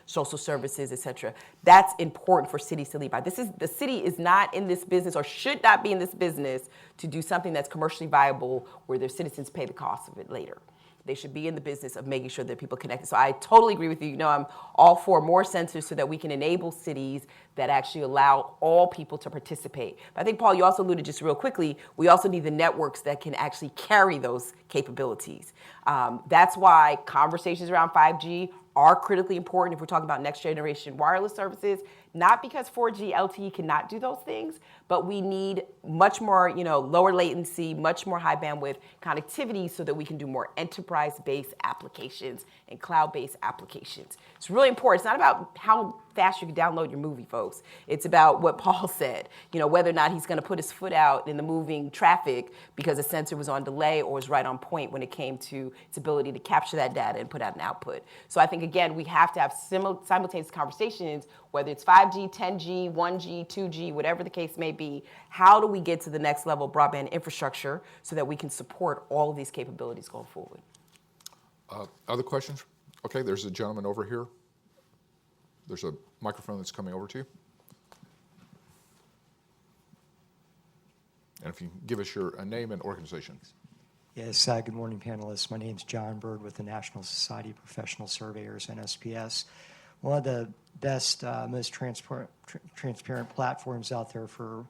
social services, et cetera. That's important for cities to lead by. The city is not in this business or should not be in this business to do something that's commercially viable where their citizens pay the cost of it later. They should be in the business of making sure that people are connected. So I totally agree with you. You know, I'm all for more sensors so that we can enable cities that actually allow all people to participate. But I think, Paul, you also alluded just real quickly, we also need the networks that can actually carry those capabilities. That's why conversations around 5G are critically important if we're talking about next generation wireless services, not because 4G LTE cannot do those things, but we need much more, lower latency, much more high bandwidth connectivity so that we can do more enterprise-based applications and cloud-based applications. It's really important. It's not about how fast you can download your movie, folks. It's about what Paul said, whether or not he's going to put his foot out in the moving traffic because the sensor was on delay or was right on point when it came to its ability to capture that data and put out an output. So I think, again, we have to have simultaneous conversations, whether it's 5G, 10G, 1G, 2G, whatever the case may be. How do we get to the next level of broadband infrastructure so that we can support all of these capabilities going forward? Other questions? Okay, there's a gentleman over here. There's a microphone that's coming over to you. And if you can give us your name and organization. Yes, good morning, panelists. My name is John Bird with the National Society of Professional Surveyors, NSPS. One of the best, most transparent platforms out there for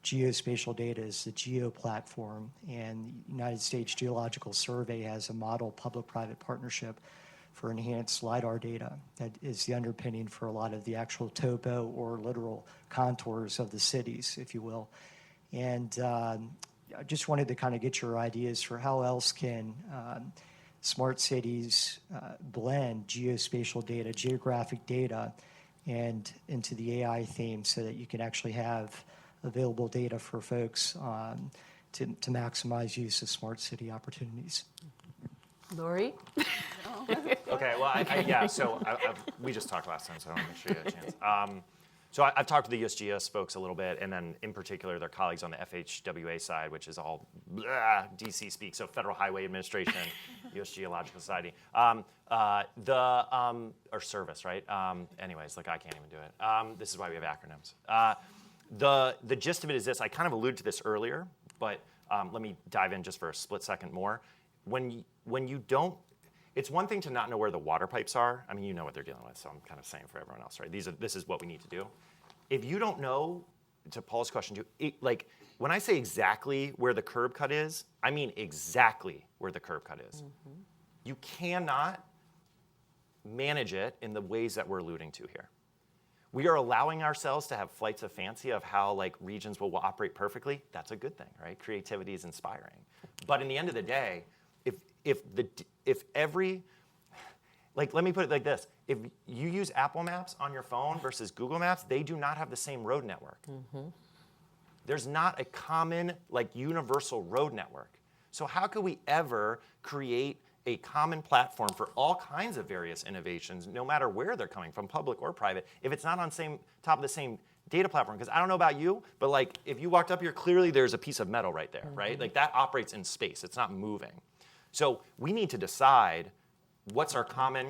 geospatial data is the GEO platform, and the United States Geological Survey has a model public-private partnership for enhanced LiDAR data that is the underpinning for a lot of the actual topo or literal contours of the cities, if you will. And I just wanted to kind of get your ideas for how else can smart cities blend geospatial data, geographic data, and into the AI theme so that you can actually have available data for folks to maximize use of smart city opportunities. Lori? Okay, well, we just talked last time, so I want to make sure you had a chance. So I've talked to the USGS folks a little bit, and then in particular their colleagues on the FHWA side, which is all DC speak, so Federal Highway Administration, US Geological Society, or service, right? Anyways, I can't even do it. This is why we have acronyms. The gist of it is this. I kind of alluded to this earlier, but let me dive in just for a split second more. When you don't, it's one thing to not know where the water pipes are. I mean, you know what they're dealing with, so I'm kind of saying for everyone else, right? This is what we need to do. If you don't know, to Paul's question too, when I say exactly where the curb cut is, I mean exactly where the curb cut is. Mm-hmm. You cannot manage it in the ways that we're alluding to here. We are allowing ourselves to have flights of fancy of how regions will operate perfectly. That's a good thing, right? Creativity is inspiring. But in the end of the day, if every, let me put it like this. If you use Apple Maps on your phone versus Google Maps, they do not have the same road network. Mm-hmm. There's not a common, universal road network. So how could we ever create a common platform for all kinds of various innovations, no matter where they're coming from, public or private, if it's not on top of the same data platform? Because I don't know about you, but if you walked up here, clearly there's a piece of metal right there, mm-hmm. right? That operates in space. It's not moving. So we need to decide what's our common,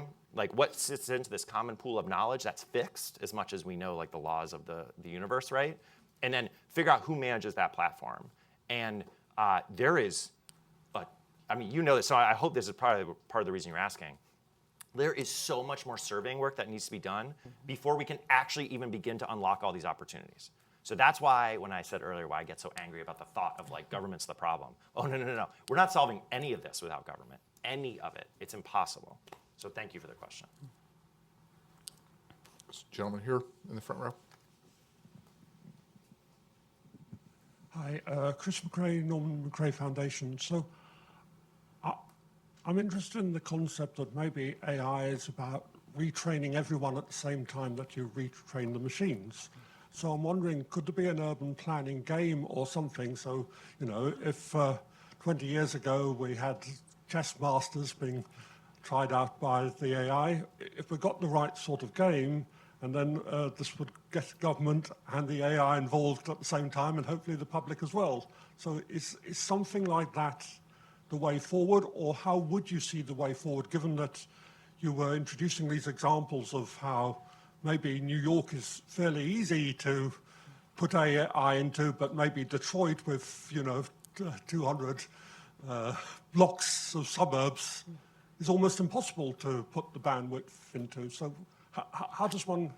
what sits into this common pool of knowledge that's fixed as much as we know the laws of the universe, right? And then figure out who manages that platform. And there is, you know this, so I hope this is part of the reason you're asking. There is so much more surveying work that needs to be done before we can actually even begin to unlock all these opportunities. So that's why, when I said earlier why I get so angry about the thought of government's the problem. Oh, no. We're not solving any of this without government. Any of it. It's impossible. So thank you for the question. This gentleman here in the front row. Hi, Chris McCrae, Norman McCrae Foundation. So I'm interested in the concept that maybe AI is about retraining everyone at the same time that you retrain the machines. So I'm wondering, could there be an urban planning game or something? So, if 20 years ago we had chess masters being tried out by the AI, if we got the right sort of game, and then this would get government and the AI involved at the same time, and hopefully the public as well. So is something like that the way forward, or how would you see the way forward, given that you were introducing these examples of how maybe New York is fairly easy to put AI into, but maybe Detroit with 200 blocks of suburbs is almost impossible to put the bandwidth into. So how does one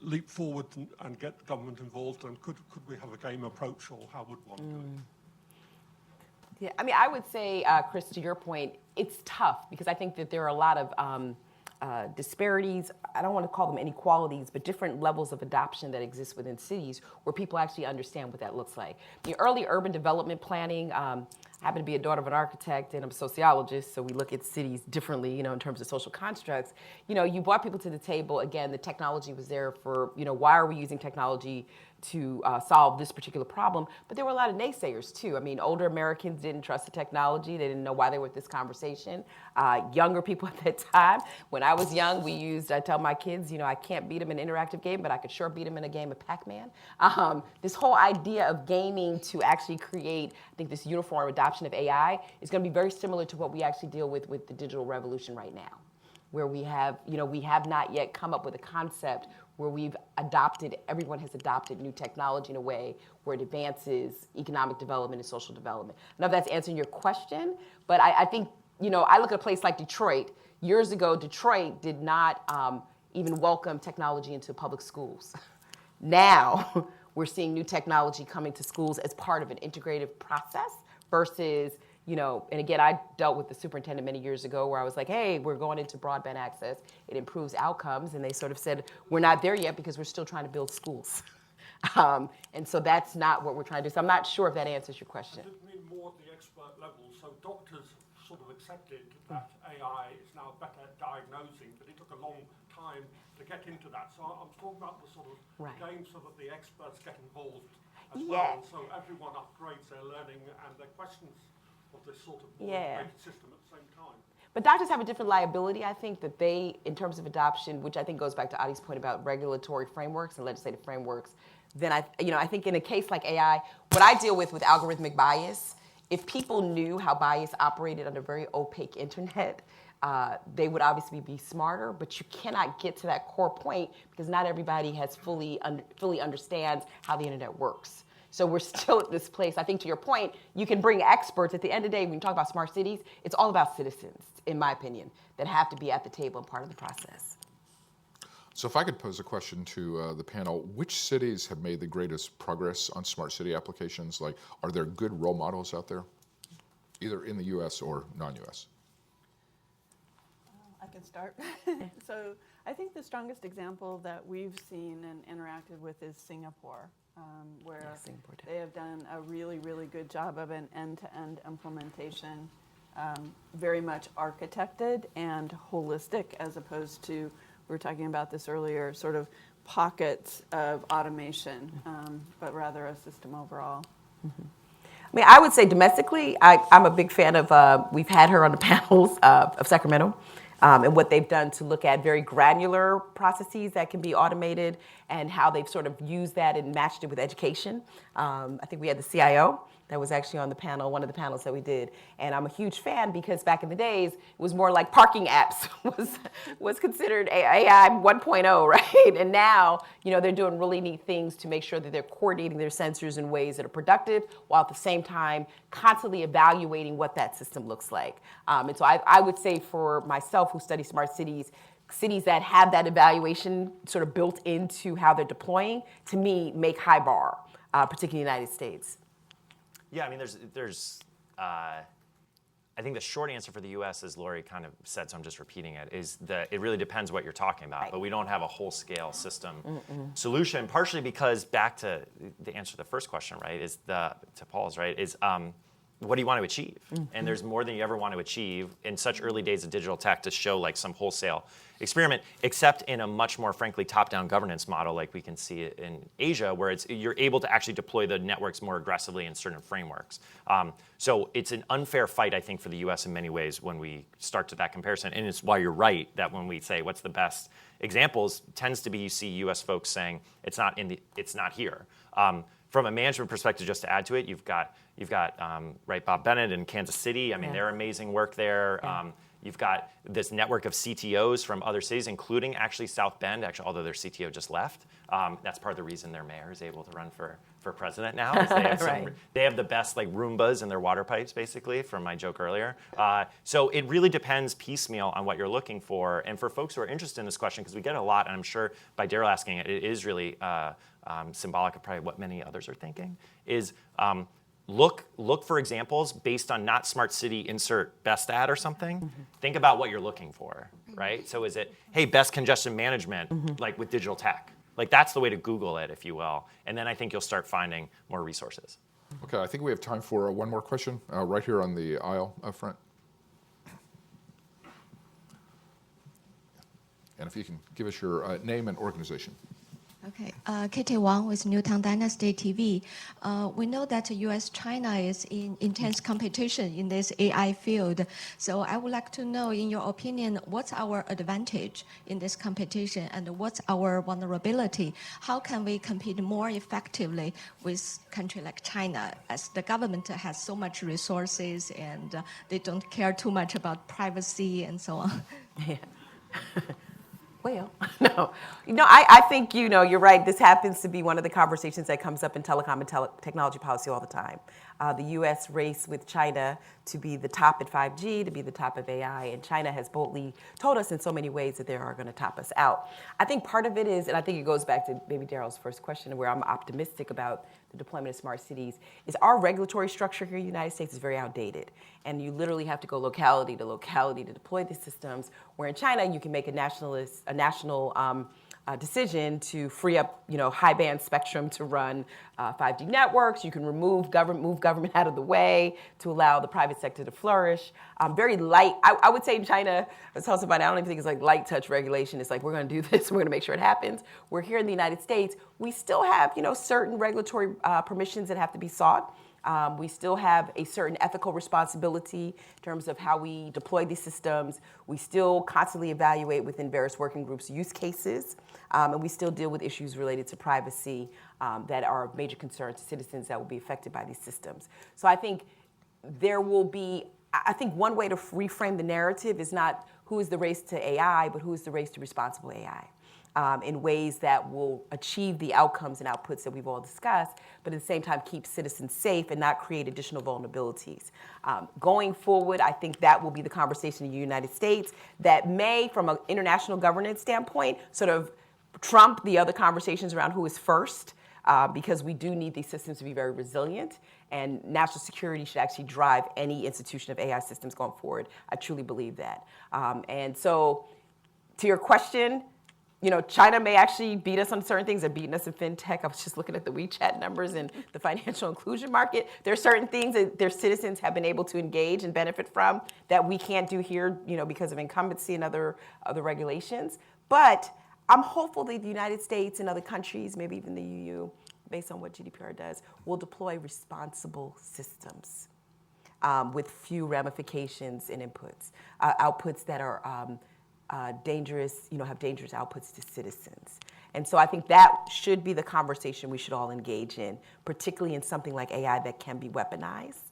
leap forward and get the government involved, and could we have a game approach, or how would one do it? Yeah, I mean, I would say, Chris, to your point, it's tough because I think that there are a lot of disparities. I don't want to call them inequalities, but different levels of adoption that exist within cities where people actually understand what that looks like. The early urban development planning, I happen to be a daughter of an architect and I'm a sociologist, so we look at cities differently, in terms of social constructs. You brought people to the table. Again, the technology was there for, why are we using technology to solve this particular problem? But there were a lot of naysayers too. I mean, older Americans didn't trust the technology. They didn't know why they were at this conversation. Younger people at that time, when I was young, I tell my kids, I can't beat them in an interactive game, but I could sure beat them in a game of Pac-Man. This whole idea of gaming to actually create, I think, this uniform adoption of AI is going to be very similar to what we actually deal with the digital revolution right now, where we have not yet come up with a concept where everyone has adopted new technology in a way where it advances economic development and social development. I don't know if that's answering your question, but I think, I look at a place like Detroit. Years ago, Detroit did not even welcome technology into public schools. Now, we're seeing new technology coming to schools as part of an integrative process versus, and again, I dealt with the superintendent many years ago where I was like, hey, we're going into broadband access. It improves outcomes. And they sort of said, we're not there yet because we're still trying to build schools. And so that's not what we're trying to do. So I'm not sure if that answers your question. I didn't mean more at the expert level. So doctors sort of accepted that AI is now better at diagnosing, but it took a long time to get into that. So I'm talking about the sort of game so that the experts get involved as well. So everyone upgrades their learning and their questions of this sort of automated system at the same time. But doctors have a different liability, I think, that they, in terms of adoption, which I think goes back to Adi's point about regulatory frameworks and legislative frameworks, then I think in a case like AI, what I deal with algorithmic bias, if people knew how bias operated on a very opaque internet, they would obviously be smarter, but you cannot get to that core point because not everybody has fully understands how the internet works. So we're still at this place. I think to your point, you can bring experts. At the end of the day, when you talk about smart cities, it's all about citizens, in my opinion, that have to be at the table and part of the process. So if I could pose a question to the panel, which cities have made the greatest progress on smart city applications? Like, are there good role models out there, either in the U.S. or non-U.S.? I can start. So I think the strongest example that we've seen and interacted with is Singapore. Where they have done a really, really good job of an end-to-end implementation, very much architected and holistic, as opposed to, we were talking about this earlier, sort of pockets of automation, but rather a system overall. Mm-hmm. I mean, I would say domestically, I'm a big fan of, we've had her on the panels of Sacramento. And what they've done to look at very granular processes that can be automated and how they've sort of used that and matched it with education. I think we had the CIO that was actually on the panel, one of the panels that we did. And I'm a huge fan because back in the days, it was more like parking apps was considered AI 1.0, right? And now, they're doing really neat things to make sure that they're coordinating their sensors in ways that are productive, while at the same time constantly evaluating what that system looks like. And so I would say for myself, who study smart cities, cities that have that evaluation sort of built into how they're deploying, to me, make high bar, particularly in the United States. Yeah, I mean, there's I think the short answer for the U.S., as Lori kind of said, so I'm just repeating it, is that it really depends what you're talking about. Right. But we don't have a whole-scale system solution, partially because, back to the answer to the first question, right, to Paul's, right, is what do you want to achieve? And there's more than you ever want to achieve in such early days of digital tech to show like some wholesale experiment, except in a much more, frankly, top-down governance model like we can see it in Asia, where you're able to actually deploy the networks more aggressively in certain frameworks. So it's an unfair fight, I think, for the US in many ways when we start to that comparison. And it's why you're right that when we say what's the best examples, tends to be you see US folks saying it's not here. From a management perspective, just to add to it, you've got right, Bob Bennett in Kansas City. I mean, they're amazing work there. You've got this network of CTOs from other cities, including actually South Bend, although their CTO just left. That's part of the reason their mayor is able to run for president now. Is they have they have the best like Roombas in their water pipes, basically, from my joke earlier. So it really depends piecemeal on what you're looking for. And for folks who are interested in this question, because we get it a lot, and I'm sure by Daryl asking it, it is really symbolic of probably what many others are thinking, is look for examples based on not smart city insert best ad or something. Think about what you're looking for, right? So is it, hey, best congestion management, like with digital tech? Like that's the way to Google it, if you will. And then I think you'll start finding more resources. Okay, I think we have time for one more question right here on the aisle up front. And if you can give us your name and organization. Okay, Katie Wang with Newtown Dynasty TV. We know that U.S.-China is in intense competition in this AI field. So I would like to know, in your opinion, what's our advantage in this competition and what's our vulnerability? How can we compete more effectively with a country like China, as the government has so much resources and they don't care too much about privacy and so on? Yeah. Well, no. I think, you're right. This happens to be one of the conversations that comes up in telecom and technology policy all the time. The U.S. race with China to be the top at 5G, to be the top of AI, and China has boldly told us in so many ways that they are going to top us out. I think part of it is, and I think it goes back to maybe Daryl's first question, where I'm optimistic about the deployment of smart cities, is our regulatory structure here in the United States is very outdated. And you literally have to go locality to locality to deploy these systems, where in China you can make a national decision to free up, high band spectrum to run 5G networks. You can move government out of the way to allow the private sector to flourish. Very light. I would say in China, I was telling somebody, I don't even think it's like light touch regulation. It's like, we're going to do this. We're going to make sure it happens. We're here in the United States. We still have, certain regulatory permissions that have to be sought. We still have a certain ethical responsibility in terms of how we deploy these systems. We still constantly evaluate within various working groups use cases, and we still deal with issues related to privacy that are major concerns to citizens that will be affected by these systems. So I think one way to reframe the narrative is not who is the race to AI, but who is the race to responsible AI. In ways that will achieve the outcomes and outputs that we've all discussed, but at the same time keep citizens safe and not create additional vulnerabilities. Going forward, I think that will be the conversation in the United States that may, from an international governance standpoint, sort of trump the other conversations around who is first, because we do need these systems to be very resilient, and national security should actually drive any institution of AI systems going forward. I truly believe that. And so, to your question, China may actually beat us on certain things. They're beating us in fintech. I was just looking at the WeChat numbers and the financial inclusion market. There are certain things that their citizens have been able to engage and benefit from that we can't do here, because of incumbency and other regulations. But I'm hopeful that the United States and other countries, maybe even the EU, based on what GDPR does, will deploy responsible systems with few ramifications and outputs that are dangerous, have dangerous outputs to citizens. And so I think that should be the conversation we should all engage in, particularly in something like AI that can be weaponized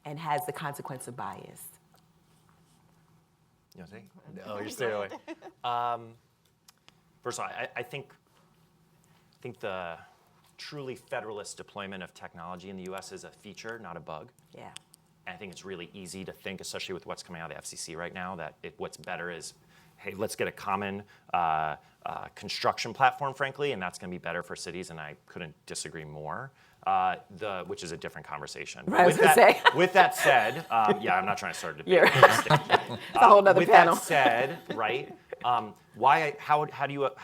and has the consequence of bias. You want to say? Oh, you're staying away. First of all, I think the truly federalist deployment of technology in the U.S. is a feature, not a bug. Yeah. And I think it's really easy to think, especially with what's coming out of the FCC right now, that what's better is, hey, let's get a common construction platform, frankly, and that's going to be better for cities, and I couldn't disagree more, which is a different conversation. Right, I was going to say. With that said, yeah, I'm not trying to start a debate. It's a whole other panel. With that said, right, how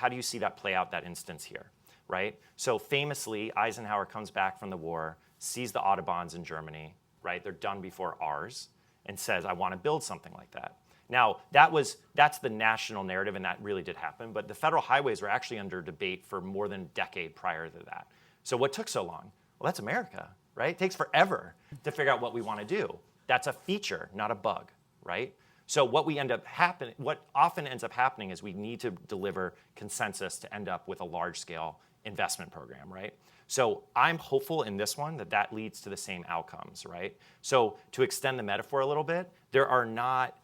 do you see that play out, that instance here, right? So famously, Eisenhower comes back from the war, sees the Autobahns in Germany, right? They're done before ours, and says, I want to build something like that. Now, that's the national narrative, and that really did happen, but the federal highways were actually under debate for more than a decade prior to that. So what took so long? Well, that's America, right? It takes forever to figure out what we want to do. That's a feature, not a bug, right? So what often ends up happening is we need to deliver consensus to end up with a large-scale investment program, right? So I'm hopeful in this one that leads to the same outcomes, right? So to extend the metaphor a little bit, there are not,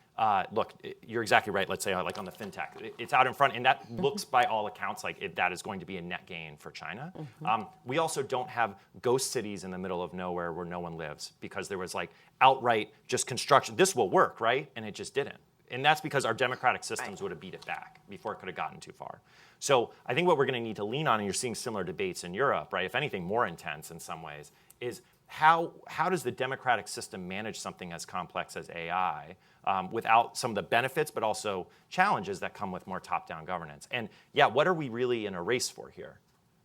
look, you're exactly right, let's say like on the fintech, it's out in front, and that looks by all accounts like that is going to be a net gain for China. We also don't have ghost cities in the middle of nowhere where no one lives because there was like outright just construction. This will work, right? And it just didn't. And that's because our democratic systems would have beat it back before it could have gotten too far. So I think what we're going to need to lean on, and you're seeing similar debates in Europe, right? If anything, more intense in some ways, is how does the democratic system manage something as complex as AI without some of the benefits, but also challenges that come with more top-down governance? And yeah, what are we really in a race for here,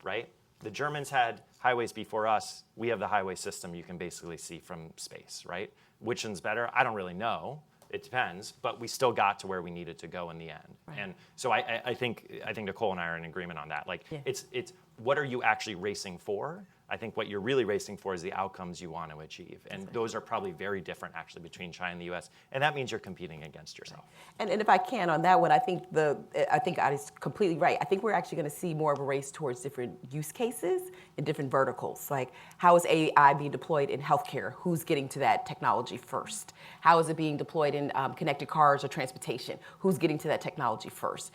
right? The Germans had highways before us. We have the highway system you can basically see from space, right? Which one's better? I don't really know. It depends, but we still got to where we needed to go in the end. Right. And so I think Nicole and I are in agreement on that. Like, it's what are you actually racing for? I think what you're really racing for is the outcomes you want to achieve. And those are probably very different actually between China and the US. And that means you're competing against yourself. And if I can on that one, I think Adi's completely right. I think we're actually going to see more of a race towards different use cases and different verticals. Like, how is AI being deployed in healthcare? Who's getting to that technology first? How is it being deployed in connected cars or transportation? Who's getting to that technology first?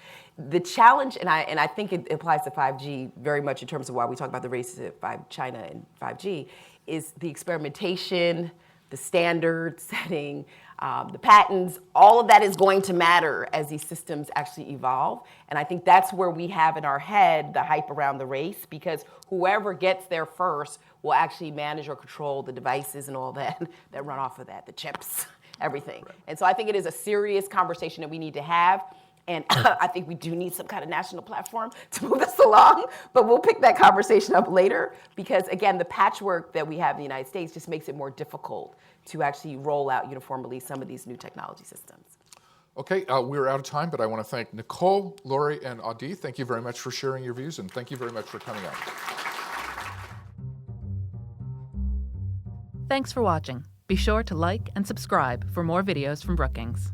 The challenge, and I think it applies to 5G very much in terms of why we talk about the race to China and 5G, is the experimentation, the standard setting, the patents. All of that is going to matter as these systems actually evolve. And I think that's where we have in our head the hype around the race, because whoever gets there first will actually manage or control the devices and all that run off of that, the chips, everything. Right. And so I think it is a serious conversation that we need to have. And I think we do need some kind of national platform to move this along, but we'll pick that conversation up later because, again, the patchwork that we have in the United States just makes it more difficult to actually roll out uniformly some of these new technology systems. Okay, we're out of time, but I want to thank Nicole, Lori, and Adi. Thank you very much for sharing your views, and thank you very much for coming out. Thanks for watching. Be sure to like and subscribe for more videos from Brookings.